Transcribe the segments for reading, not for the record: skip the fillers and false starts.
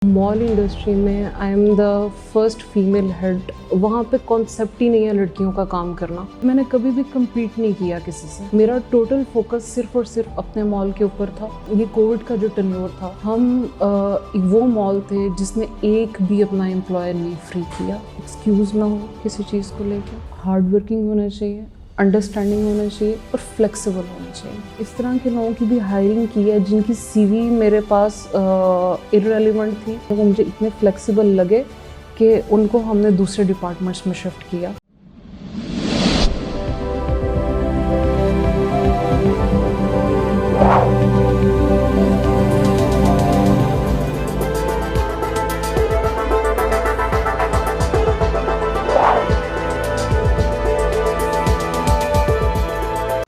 Mall industry में I am the first female head. वहाँ पे कॉन्सेप्ट ही नहीं है लड़कियों का काम करना। मैंने कभी भी कम्पीट नहीं किया किसी से। मेरा टोटल फोकस सिर्फ और सिर्फ अपने मॉल के ऊपर था। ये कोविड का जो टेन्योर था, हम वो मॉल थे जिसने एक भी अपना एम्प्लॉयर नहीं फ्री किया। एक्सक्यूज़ ना हो किसी चीज़ को लेकर, हार्ड वर्किंग होना चाहिए, अंडरस्टैंडिंग होना चाहिए और फ्लेक्सिबल होना चाहिए। इस तरह के लोगों की भी हायरिंग की है जिनकी सीवी मेरे पास इररेलेवेंट थी। वो मुझे इतने फ्लेक्सिबल लगे कि उनको हमने दूसरे डिपार्टमेंट्स में शिफ्ट किया।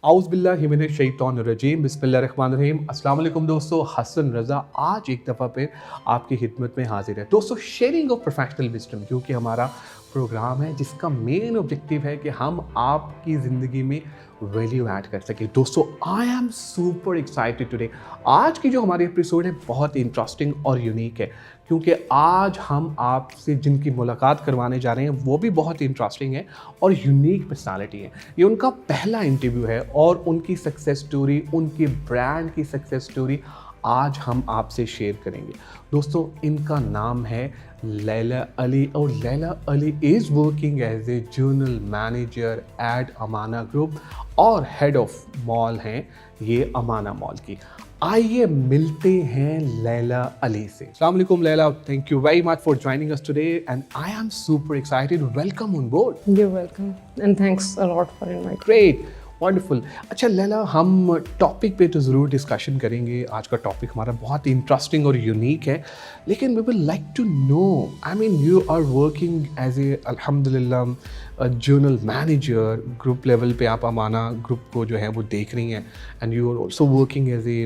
औज़ुबिल्लाहिमिनश्शैतानिर्रजीम बिस्मिल्लाहिर्रहमानिर्रहीम। अस्सलाम वालेकुम दोस्तों, हसन रज़ा आज एक दफ़ा फिर आपकी खिदमत में हाजिर है। दोस्तों, शेयरिंग ऑफ प्रोफेशनल विजडम क्योंकि हमारा प्रोग्राम है जिसका मेन ऑब्जेक्टिव है कि हम आपकी ज़िंदगी में वैल्यू ऐड कर सकें। दोस्तों, I am super excited today. आज की जो हमारी एपिसोड है बहुत इंटरेस्टिंग और यूनिक है क्योंकि आज हम आपसे जिनकी मुलाकात करवाने जा रहे हैं वो भी बहुत इंटरेस्टिंग है और यूनिक पर्सनालिटी है। ये उनका पहला इंटरव्यू है और उनकी सक्सेस स्टोरी, उनकी ब्रांड की सक्सेस स्टोरी आज हम आपसे शेयर करेंगे। दोस्तों, इनका नाम है लैला अली और Laila Ali is working as a general manager at Amana group और हेड ऑफ मॉल हैं ये अमाना मॉल की। आइए मिलते हैं लैला अली से। अस्सलाम वालेकुम Laila, thank you very much for joining us today and I am super excited. Welcome on board. You welcome and thanks a lot for invite. Great, wonderful. अच्छा लैला, हम टॉपिक पे तो ज़रूर डिस्कशन करेंगे। आज का टॉपिक हमारा बहुत इंटरेस्टिंग और यूनिक है, लेकिन we will like to know, I mean you are working as a अल्हम्दुलिल्लाह जनरल मैनेजर ग्रुप लेवल पे। आप अमाना ग्रुप को जो है वो देख रही हैं and you are also working as a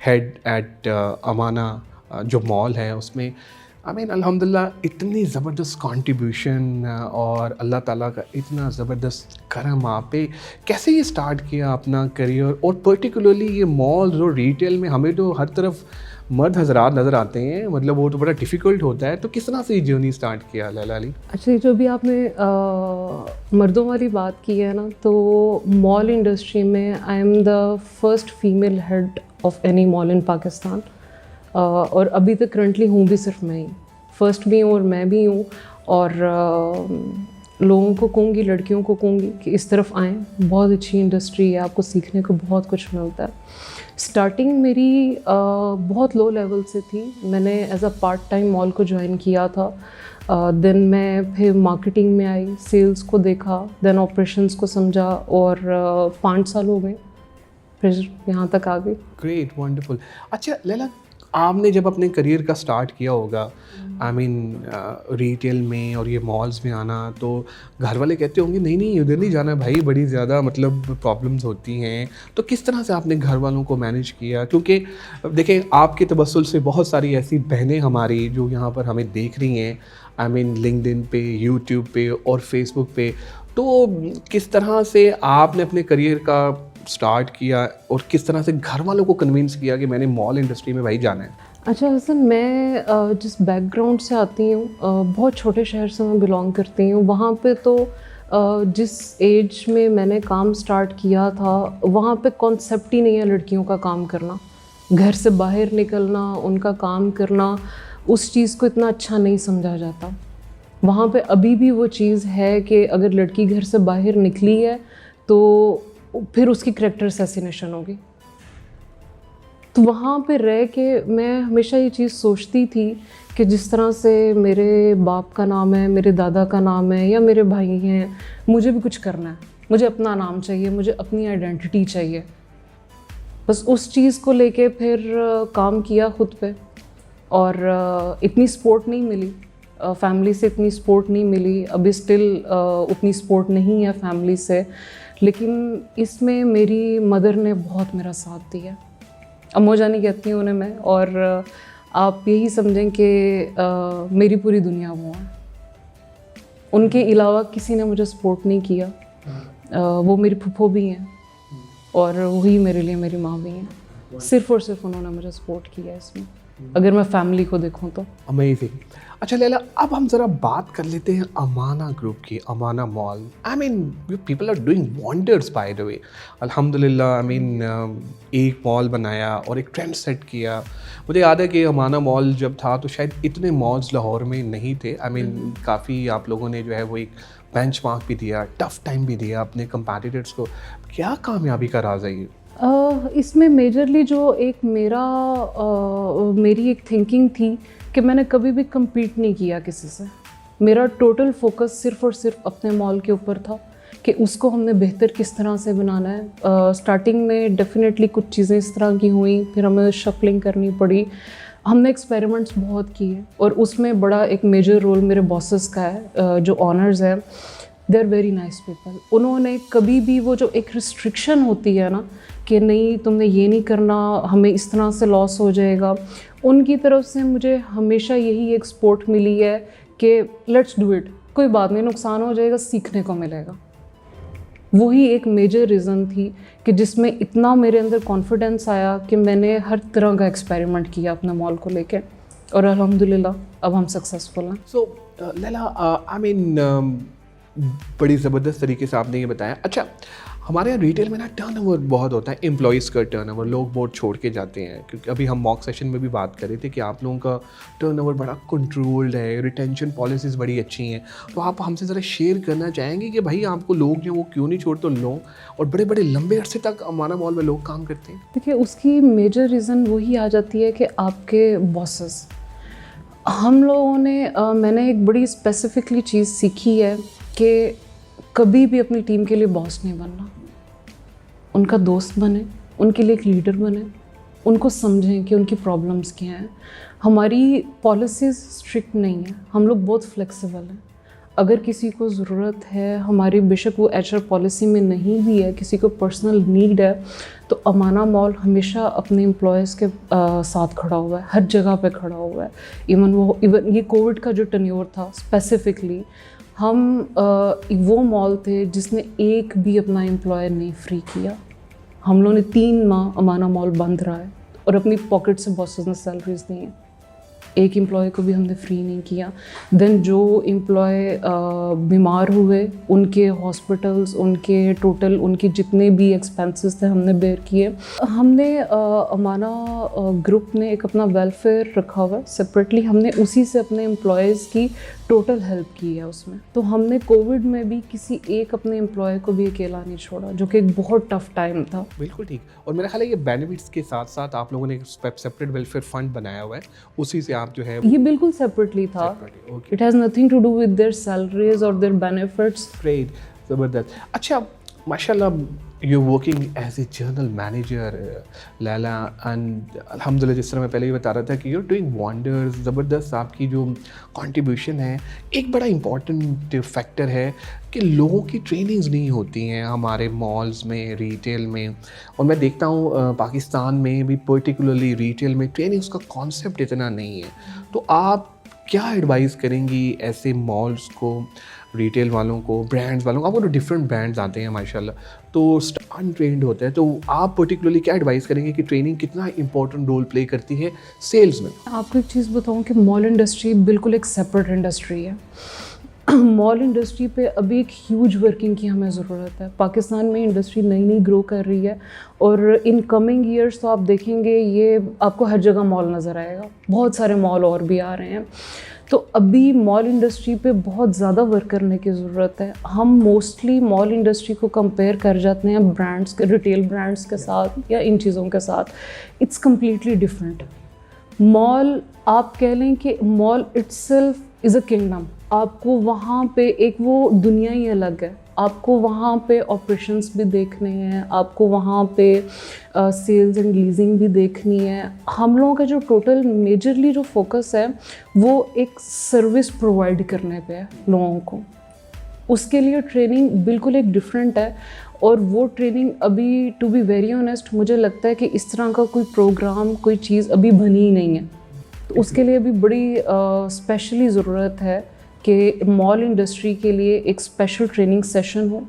head at Amana जो मॉल है उसमें। आई मीन अल्हम्दुलिल्लाह इतनी ज़बरदस्त कंट्रीब्यूशन और अल्लाह ताला का इतना ज़बरदस्त करम आप पे। कैसे ये स्टार्ट किया अपना करियर, और पर्टिकुलरली ये मॉल्स और रिटेल में हमें तो हर तरफ मर्द हज़रात नज़र आते हैं, मतलब वो तो बड़ा डिफ़िकल्ट होता है। तो किस तरह से ये जर्नी स्टार्ट किया लैला अली? अच्छा, जो भी आपने मर्दों वाली बात की है ना, तो मॉल इंडस्ट्री में I am the first female head of any mall इन पाकिस्तान। और अभी तक करंटली हूँ भी सिर्फ मैं ही, फर्स्ट भी हूँ और मैं भी हूँ। और लोगों को कहूँगी, लड़कियों को कहूँगी कि इस तरफ आएँ। बहुत अच्छी इंडस्ट्री है, आपको सीखने को बहुत कुछ मिलता है। स्टार्टिंग मेरी बहुत लो लेवल से थी। मैंने as a part time mall को ज्वाइन किया था। देन मैं फिर मार्केटिंग में आई, सेल्स को देखा, देन ऑपरेशंस को समझा और 5 साल हो गए फिर यहाँ तक आ गई। Great, wonderful. अच्छा लैला, आपने जब अपने करियर का स्टार्ट किया होगा, आई मीन रिटेल में और ये मॉल्स में आना, तो घर वाले कहते होंगे नहीं नहीं उधर नहीं जाना भाई, बड़ी ज़्यादा मतलब प्रॉब्लम्स होती हैं। तो किस तरह से आपने घर वालों को मैनेज किया? क्योंकि देखें, आपके तबस्सुल से बहुत सारी ऐसी बहनें हमारी जो यहाँ पर हमें देख रही हैं, आई मीन लिंक्डइन पे, यूट्यूब पे और फेसबुक पे। तो किस तरह से आपने अपने करियर का स्टार्ट किया और किस तरह से घर वालों को कन्विंस किया कि मैंने मॉल इंडस्ट्री में भाई जाना है? अच्छा हसन, मैं जिस बैकग्राउंड से आती हूँ, बहुत छोटे शहर से मैं बिलोंग करती हूँ। वहाँ पे तो जिस एज में मैंने काम स्टार्ट किया था, वहाँ पे कॉन्सेप्ट ही नहीं है लड़कियों का काम करना। घर से बाहर निकलना, उनका काम करना, उस चीज़ को इतना अच्छा नहीं समझा जाता। वहाँ पे अभी भी वो चीज़ है कि अगर लड़की घर से बाहर निकली है तो फिर उसकी करैक्टर असैसिनेशन होगी। तो वहाँ पे रह के मैं हमेशा ये चीज़ सोचती थी कि जिस तरह से मेरे बाप का नाम है, मेरे दादा का नाम है या मेरे भाई हैं, मुझे भी कुछ करना है। मुझे अपना नाम चाहिए, मुझे अपनी आइडेंटिटी चाहिए। बस उस चीज़ को लेके फिर काम किया खुद पे। और इतनी सपोर्ट नहीं मिली फैमिली से, इतनी सपोर्ट नहीं मिली। अभी स्टिल उतनी सपोर्ट नहीं है फैमिली से, लेकिन इसमें मेरी मदर ने बहुत मेरा साथ दिया। अम्मो जानी कहती हूँ उन्हें मैं, और आप यही समझें कि मेरी पूरी दुनिया वो है। उनके अलावा किसी ने मुझे सपोर्ट नहीं किया। वो मेरी फूफो भी हैं और वही मेरे लिए मेरी माँ भी हैं। सिर्फ़ और सिर्फ उन्होंने मुझे सपोर्ट किया इसमें। अगर मैं फैमिली को देखूं तो। अमेजिंग। अच्छा लैला, अब हम ज़रा बात कर लेते हैं अमाना ग्रुप की, Amana mall. I mean you people are doing wonders by the way, अल्हम्दुलिल्लाह। आई मीन एक मॉल बनाया और एक ट्रेंड सेट किया। मुझे याद है कि अमाना मॉल जब था तो शायद इतने मॉल्स लाहौर में नहीं थे। आई मीन काफ़ी आप लोगों ने जो है वो एक बेंचमार्क भी दिया, टफ टाइम भी दिया अपने कंपैटिटर्स को। क्या कामयाबी का राज है ये? इसमें मेजरली जो एक मेरी एक थिंकिंग थी कि मैंने कभी भी compete नहीं किया किसी से। मेरा टोटल फोकस सिर्फ़ और सिर्फ अपने मॉल के ऊपर था कि उसको हमने बेहतर किस तरह से बनाना है। स्टार्टिंग में डेफिनेटली कुछ चीज़ें इस तरह की हुई, फिर हमें शफलिंग करनी पड़ी। हमने एक्सपेरिमेंट्स बहुत किए और उसमें बड़ा एक मेजर रोल मेरे बॉसेस का है, जो ऑनर्स हैं। They are very nice people. उन्होंने कभी भी वो जो एक रिस्ट्रिक्शन होती है ना कि नहीं तुमने ये नहीं करना, हमें इस तरह से लॉस हो जाएगा, उनकी तरफ से मुझे हमेशा यही एक सपोर्ट मिली है कि लेट्स डू इट, कोई बात नहीं, नुकसान हो जाएगा, सीखने को मिलेगा। वही एक मेजर रीज़न थी कि जिसमें इतना मेरे अंदर कॉन्फिडेंस आया कि मैंने हर तरह का एक्सपेरिमेंट किया अपने मॉल को लेके और अल्हम्दुलिल्लाह अब हम सक्सेसफुल हैं। सो लैला, आई मीन बड़ी ज़बरदस्त तरीके से आपने ये बताया। अच्छा, हमारे यहाँ रिटेल में ना टर्नओवर बहुत होता है, एम्प्लॉयज़ का टर्नओवर, लोग बहुत छोड़ के जाते हैं। क्योंकि अभी हम मॉक सेशन में भी बात कर रहे थे कि आप लोगों का टर्नओवर बड़ा कंट्रोल्ड है, रिटेंशन पॉलिसीज़ बड़ी अच्छी हैं। तो आप हमसे ज़रा शेयर करना चाहेंगे कि भाई आपको लोग जो वो क्यों नहीं छोड़ते, लोग और बड़े बड़े लंबे अरसे तक अमाना मॉल में लोग काम करते हैं? देखिए, उसकी मेजर रीज़न वही आ जाती है कि आपके बॉसेस। हम लोगों ने मैंने एक बड़ी स्पेसिफिकली चीज़ सीखी है कि कभी भी अपनी टीम के लिए बॉस नहीं बनना। उनका दोस्त बने, उनके लिए एक लीडर बने, उनको समझें कि उनकी प्रॉब्लम्स क्या हैं। हमारी पॉलिसीज़ स्ट्रिक्ट नहीं है, हम लोग बहुत फ्लेक्सिबल हैं। अगर किसी को ज़रूरत है, हमारी बेशक वो एचआर पॉलिसी में नहीं भी है, किसी को पर्सनल नीड है, तो अमाना मॉल हमेशा अपने एम्प्लॉयज़ के साथ खड़ा हुआ है, हर जगह पे खड़ा हुआ है। इवन ये कोविड का जो टेन्योर था स्पेसिफिकली, हम वो मॉल थे जिसने एक भी अपना एम्प्लॉयर नहीं फ्री किया। हम लोगों ने 3 माह अमाना मॉल बंद रहा है और अपनी पॉकेट से बॉसेस ने सैलरीज दी हैं। एक एम्प्लॉय को भी हमने फ्री नहीं किया। देन जो एम्प्लॉय बीमार हुए, उनके हॉस्पिटल्स, उनके टोटल उनके जितने भी एक्सपेंसेस थे हमने बेयर किए। हमने अमाना ग्रुप ने एक अपना वेलफेयर रखा हुआ है सेपरेटली, हमने उसी से अपने एम्प्लॉयज़ की टोटल हेल्प की है उसमें। तो हमने कोविड में भी किसी एक अपने एम्प्लॉय को भी अकेला नहीं छोड़ा, जो कि एक बहुत टफ टाइम था। बिल्कुल ठीक। और मेरा ख्याल है ये बेनिफिट्स के साथ साथ आप लोगों ने एक सेपरेट वेलफेयर फंड बनाया हुआ है, उसी से आप जो है ये बिल्कुल सेपरेटली था। Okay, it has nothing to do with their salaries और देयर बेनिफिट्स। ग्रेट, ज़बरदस्त। अच्छा, माशाल्लाह you working as a general manager Laila, and अल्हम्दुलिल्लाह जिस तरह मैं पहले भी बता रहा था कि यूर डूइंग वंडर्स, ज़बरदस्त आपकी जो कंट्रीब्यूशन है। एक बड़ा इंपॉर्टेंट फैक्टर है कि लोगों की ट्रेनिंग्स नहीं होती हैं हमारे मॉल्स में, रिटेल में। और मैं देखता हूँ पाकिस्तान में भी पर्टिकुलरली रिटेल में ट्रेनिंग्स का कॉन्सेप्ट इतना नहीं है। तो आप क्या एडवाइस करेंगी ऐसे मॉल्स को, रिटेल वालों को, ब्रांड्स वालों को? आपको तो डिफरेंट ब्रांड्स आते हैं माशाल्लाह, तो अनट्रेंड होते हैं, तो आप पर्टिकुलरली क्या एडवाइस करेंगे कि ट्रेनिंग कितना इंपॉर्टेंट रोल प्ले करती है सेल्स में? आपको एक चीज़ बताऊं कि मॉल इंडस्ट्री बिल्कुल एक सेपरेट इंडस्ट्री है। मॉल इंडस्ट्री पे अभी एक ह्यूज वर्किंग की हमें ज़रूरत है। पाकिस्तान में इंडस्ट्री नई नई ग्रो कर रही है और इन कमिंग ईयर्स तो आप देखेंगे ये आपको हर जगह मॉल नज़र आएगा, बहुत सारे मॉल और भी आ रहे हैं। तो अभी मॉल इंडस्ट्री पे बहुत ज़्यादा वर्क करने की ज़रूरत है। हम मोस्टली मॉल इंडस्ट्री को कंपेयर कर जाते हैं ब्रांड्स के, रिटेल ब्रांड्स के साथ या इन चीज़ों के साथ। It's completely different. मॉल, आप कह लें कि mall itself is a kingdom. आपको वहाँ पे एक वो दुनिया ही अलग है। आपको वहाँ पे ऑपरेशंस भी देखने हैं, आपको वहाँ पे सेल्स एंड लीजिंग भी देखनी है। हम लोगों का जो टोटल मेजरली जो फोकस है वो एक सर्विस प्रोवाइड करने पे है लोगों को। उसके लिए ट्रेनिंग बिल्कुल एक डिफरेंट है और वो ट्रेनिंग अभी, टू बी वेरी ऑनेस्ट, मुझे लगता है कि इस तरह का कोई प्रोग्राम, कोई चीज़ अभी बनी ही नहीं है। तो उसके लिए अभी बड़ी स्पेशली ज़रूरत है कि मॉल इंडस्ट्री के लिए एक स्पेशल ट्रेनिंग सेशन हो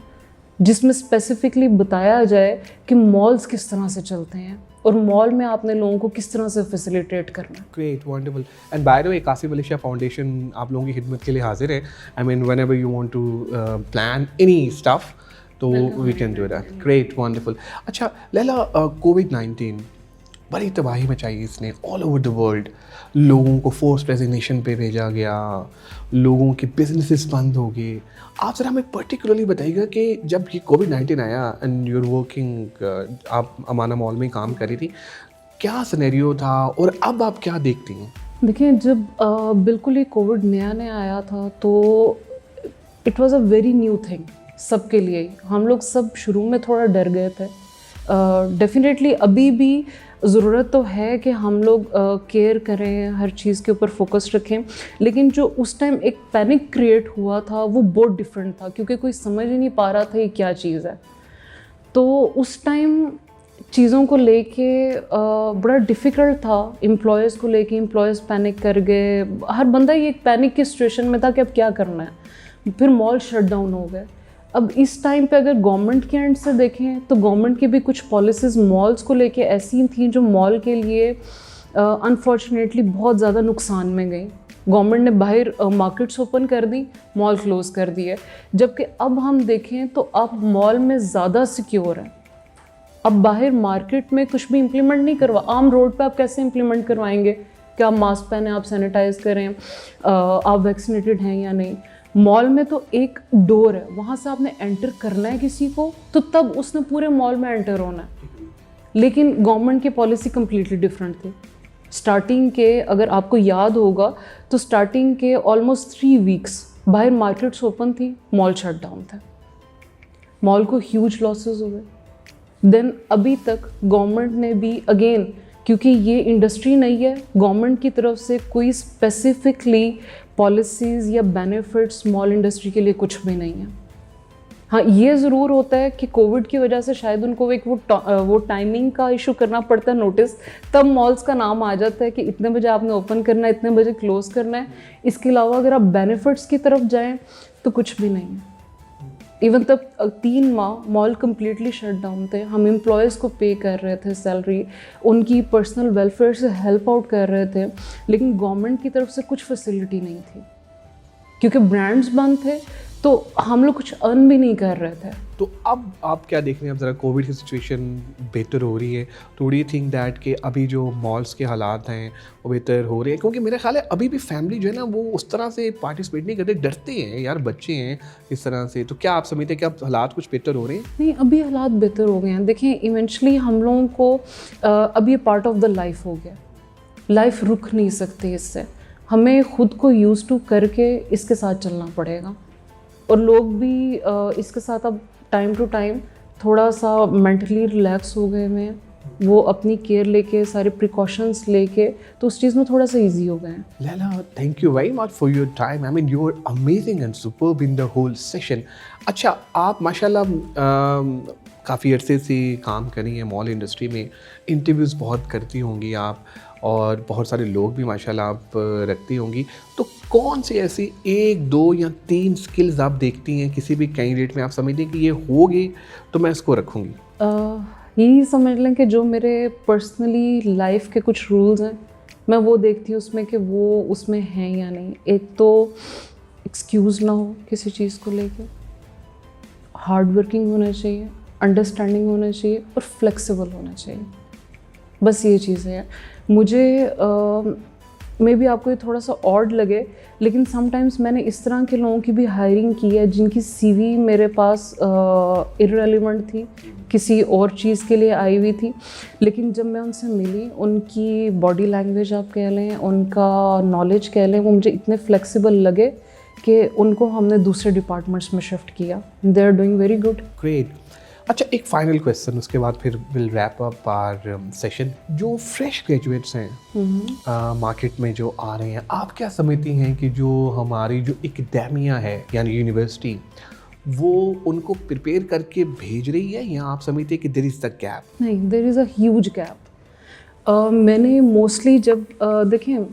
जिसमें स्पेसिफिकली बताया जाए कि मॉल्स किस तरह से चलते हैं, और मॉल में आपने लोगों को किस तरह से फैसिलिटेट करना है। Great, wonderful. And by the way Kasim Ali Shah foundation आप लोगों की खिदमत के लिए हाजिर है। I mean whenever you want to plan any stuff तो we can do that. Great, wonderful. अच्छा लैला, कोविड-19 बड़ी तबाही मचाई इसने ऑल ओवर द वर्ल्ड। लोगों को फोर्स रेजिग्नेशन पे भेजा गया, लोगों के बिजनेसेस बंद हो गए। आप ज़रा हमें पर्टिकुलरली बताइएगा कि जब ये कोविड-19 आया एंड यू आर वर्किंग, आप अमाना मॉल में काम कर रही थी, क्या सिनेरियो था और अब आप क्या देखती हैं? देखिए, जब बिल्कुल ही कोविड नया नया आया था तो it was a very new thing सबके लिए ही। हम लोग सब शुरू में थोड़ा डर गए थे। डेफिनेटली अभी भी ज़रूरत तो है कि हम लोग केयर करें, हर चीज़ के ऊपर फोकस रखें, लेकिन जो उस टाइम एक पैनिक क्रिएट हुआ था वो बहुत डिफरेंट था, क्योंकि कोई समझ ही नहीं पा रहा था ये क्या चीज़ है। तो उस टाइम चीज़ों को लेके बड़ा डिफ़िकल्ट था। एम्प्लॉयज़ को लेके एम्प्लॉयज़ पैनिक कर गए, हर बंदा ही एक पैनिक की सिचुएशन में था कि अब क्या करना है। फिर मॉल शट डाउन हो गए। अब इस टाइम पे अगर गवर्नमेंट के एंड से देखें तो गवर्नमेंट की भी कुछ पॉलिसीज़ मॉल्स को लेके ऐसी थी जो मॉल के लिए अनफॉर्चुनेटली बहुत ज़्यादा नुकसान में गई। गवर्नमेंट ने बाहर मार्केट्स ओपन कर दी, मॉल क्लोज कर दिए। जबकि अब हम देखें तो अब मॉल में ज़्यादा सिक्योर है। अब बाहर मार्केट में कुछ भी इम्प्लीमेंट नहीं करवा, आम रोड पे आप कैसे इम्प्लीमेंट करवाएंगे कि आप मास्क पहने, आप सैनिटाइज करें, आप वैक्सीनेटेड हैं या नहीं। मॉल में तो एक डोर है, वहाँ से आपने एंटर करना है किसी को तो तब उसने पूरे मॉल में एंटर होना है। लेकिन गवर्नमेंट की पॉलिसी कम्प्लीटली डिफरेंट थी। स्टार्टिंग के, अगर आपको याद होगा तो स्टार्टिंग के ऑलमोस्ट 3 वीक्स बाहर मार्केट्स ओपन थी, मॉल शट डाउन था, मॉल को ह्यूज लॉसेस हो गए। देन अभी तक गवर्नमेंट ने भी अगेन, क्योंकि ये इंडस्ट्री नहीं है, गवर्नमेंट की तरफ से कोई स्पेसिफिकली पॉलिसीज़ या बेनिफिट्स स्मॉल इंडस्ट्री के लिए कुछ भी नहीं है। हाँ, ये ज़रूर होता है कि कोविड की वजह से शायद उनको एक वो टाइमिंग का इशू करना पड़ता है, नोटिस, तब मॉल्स का नाम आ जाता है कि इतने बजे आपने ओपन करना है, इतने बजे क्लोज़ करना है। इसके अलावा अगर आप बेनिफिट्स की तरफ जाएँ तो कुछ भी नहीं है। इवन तब 3 माह मॉल कम्प्लीटली शट डाउन थे। हम एम्प्लॉयज़ को पे कर रहे थे सैलरी, उनकी पर्सनल वेलफेयर से हेल्प आउट कर रहे थे, लेकिन गवर्नमेंट की तरफ से कुछ फैसिलिटी नहीं थी, क्योंकि ब्रांड्स बंद थे तो हम लोग कुछ अर्न भी नहीं कर रहे थे। तो अब आप क्या देख रहे हैं? अब ज़रा कोविड की सिचुएशन बेहतर हो रही है, तो डू यू थिंक दैट कि अभी जो मॉल्स के हालात हैं वो बेहतर हो रहे हैं? क्योंकि मेरा ख्याल है अभी भी फैमिली जो है ना वो उस तरह से पार्टिसिपेट नहीं करते, डरते हैं यार, बच्चे हैं इस तरह से। तो क्या आप समझते हैं कि अब हालात कुछ बेहतर हो रहे हैं? नहीं, अभी हालात बेहतर हो गए हैं। देखिए, इवेंचुअली हम लोगों को अब ये पार्ट ऑफ द लाइफ हो गया, लाइफ रुक नहीं सकती इससे। हमें खुद को यूज़ टू करके इसके साथ चलना पड़ेगा। और लोग भी इसके साथ अब टाइम टू टाइम थोड़ा सा मेंटली रिलैक्स हो गए हैं, वो अपनी केयर लेके, सारे प्रिकॉशंस लेके, तो उस चीज़ में थोड़ा सा इजी हो गए हैं। Laila, thank you very much for your time. I mean you are amazing and superb in the whole session. अच्छा, आप माशाल्लाह काफ़ी अरसे से काम कर रही हैं मॉल इंडस्ट्री में, इंटरव्यूज़ बहुत करती होंगी आप, और बहुत सारे लोग भी माशाल्लाह आप रखती होंगी। तो कौन सी ऐसी 1, 2 या 3 स्किल्स आप देखती हैं किसी भी कैंडिडेट में, आप समझते हैं कि ये होगी तो मैं इसको रखूँगी? यही समझ लें कि जो मेरे पर्सनली लाइफ के कुछ रूल्स हैं, मैं वो देखती हूँ उसमें कि वो उसमें हैं या नहीं। एक तो एक्सक्यूज़ ना हो किसी चीज़ को लेके, हार्ड वर्किंग होना चाहिए, अंडरस्टैंडिंग होना चाहिए और फ्लेक्सिबल होना चाहिए। बस ये चीज़ है। मुझे मे बी आपको ये थोड़ा सा ऑड लगे, लेकिन समटाइम्स मैंने इस तरह के लोगों की भी हायरिंग की है जिनकी सीवी मेरे पास इररेलेवेंट थी, किसी और चीज़ के लिए आई हुई थी, लेकिन जब मैं उनसे मिली, उनकी बॉडी लैंग्वेज आप कह लें, उनका नॉलेज कह लें, वो मुझे इतने फ्लेक्सिबल लगे कि उनको हमने दूसरे डिपार्टमेंट्स में शिफ्ट किया। They are doing very good. Great. अच्छा, एक फाइनल क्वेश्चन, उसके बाद फिर will wrap up our session. जो फ्रेश ग्रेजुएट्स हैं मार्केट में जो आ रहे हैं, आप क्या समझती हैं कि जो हमारी जो एकेडेमिया है यानी यूनिवर्सिटी, वो उनको प्रिपेयर करके भेज रही है, या आप समझते हैं कि देयर इज़ द गैप? नहीं, there is a huge gap. मैंने मोस्टली जब देखें,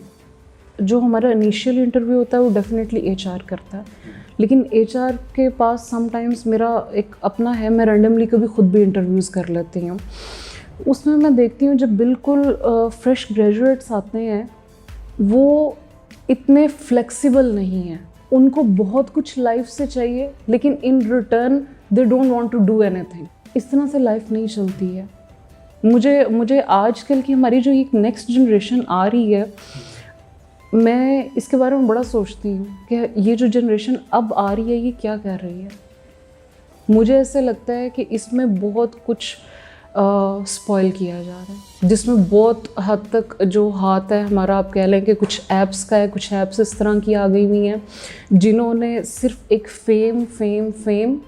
जो हमारा इनिशियल इंटरव्यू होता है वो डेफिनेटली एचआर करता है, लेकिन एचआर के पास समटाइम्स मेरा एक अपना है, मैं रैंडमली कभी खुद भी इंटरव्यूज़ कर लेती हूँ। उसमें मैं देखती हूँ जब बिल्कुल फ्रेश ग्रेजुएट्स आते हैं, वो इतने फ्लेक्सिबल नहीं हैं। उनको बहुत कुछ लाइफ से चाहिए, लेकिन in return they don't want to do anything. इस तरह से लाइफ नहीं चलती है। मुझे आजकल की हमारी जो एक नेक्स्ट जनरेशन आ रही है, मैं इसके बारे में बड़ा सोचती हूँ कि ये जो जनरेशन अब आ रही है ये क्या कर रही है। मुझे ऐसे लगता है कि इसमें बहुत कुछ स्पॉइल किया जा रहा है, जिसमें बहुत हद तक जो हाथ है हमारा, आप कह लें कि कुछ ऐप्स का है, कुछ ऐप्स इस तरह की आ गई हुई हैं जिन्होंने सिर्फ एक फेम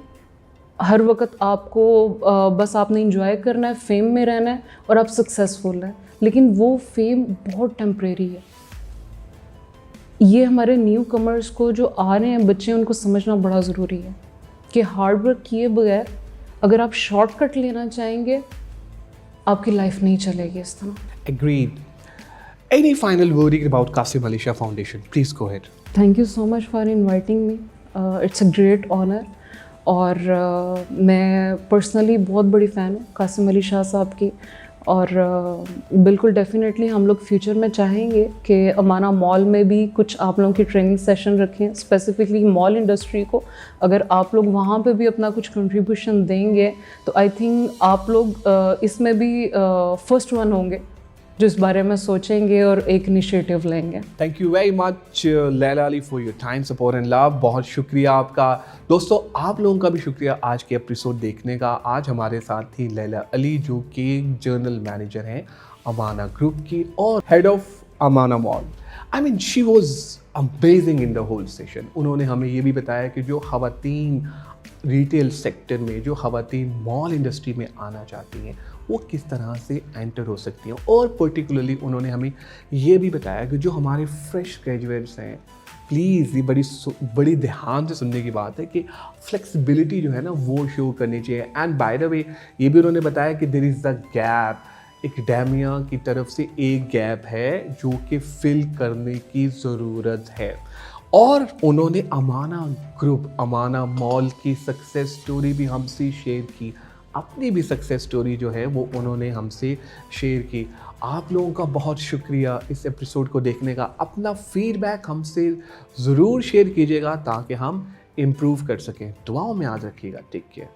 हर वक्त आपको बस आपने इंजॉय करना है, फेम में रहना है और आप सक्सेसफुल हैं, लेकिन वो फेम बहुत टेम्परेरी है। ये हमारे न्यू कमर्स को जो आ रहे हैं बच्चे, उनको समझना बड़ा ज़रूरी है कि हार्ड वर्क किए बगैर अगर आप शॉर्टकट लेना चाहेंगे, आपकी लाइफ नहीं चलेगी इस तरह। Agreed. Any final wording about Qasim Ali Shah Foundation? Please go ahead. Thank you so much for inviting me, it's a great honour. और मैं पर्सनली बहुत बड़ी फ़ैन हूँ कासिम अली शाह साहब की, और बिल्कुल डेफिनेटली हम लोग फ्यूचर में चाहेंगे कि अमाना मॉल में भी कुछ आप लोगों की ट्रेनिंग सेशन रखें, स्पेसिफिकली मॉल इंडस्ट्री को। अगर आप लोग वहाँ पे भी अपना कुछ कंट्रीब्यूशन देंगे तो आई थिंक आप लोग इसमें भी फर्स्ट वन होंगे जो इस बारे में सोचेंगे और एक इनिशिएटिव लेंगे। Thank you very much Laila Ali for your time, support and love. बहुत शुक्रिया आपका। दोस्तों, आप लोगों का भी शुक्रिया आज के एपिसोड देखने का। आज हमारे साथ थी लैला अली, जो कि जनरल मैनेजर हैं अमाना ग्रुप की और head of Amana mall. I mean she was amazing in the whole session. उन्होंने हमें ये भी बताया कि जो ख़वातीन रिटेल सेक्टर में, जो ख़वातीन मॉल इंडस्ट्री में आना चाहती हैं, वो किस तरह से एंटर हो सकती हैं। और पर्टिकुलरली उन्होंने हमें ये भी बताया कि जो हमारे फ्रेश ग्रेजुएट्स हैं, प्लीज़ ये बड़ी ध्यान से सुनने की बात है कि फ्लेक्सिबिलिटी जो है ना वो शो करनी चाहिए। एंड बाय द वे ये भी उन्होंने बताया कि there is the gap, academia की तरफ से एक गैप है जो कि फिल करने की ज़रूरत है। और उन्होंने अमाना ग्रुप, अमाना मॉल की सक्सेस स्टोरी भी हमसे शेयर की। अपनी भी सक्सेस स्टोरी जो है वो उन्होंने हमसे शेयर की। आप लोगों का बहुत शुक्रिया इस एपिसोड को देखने का। अपना फीडबैक हमसे ज़रूर शेयर कीजिएगा ताकि हम इम्प्रूव कर सकें। दुआओं में याद रखिएगा। Take care.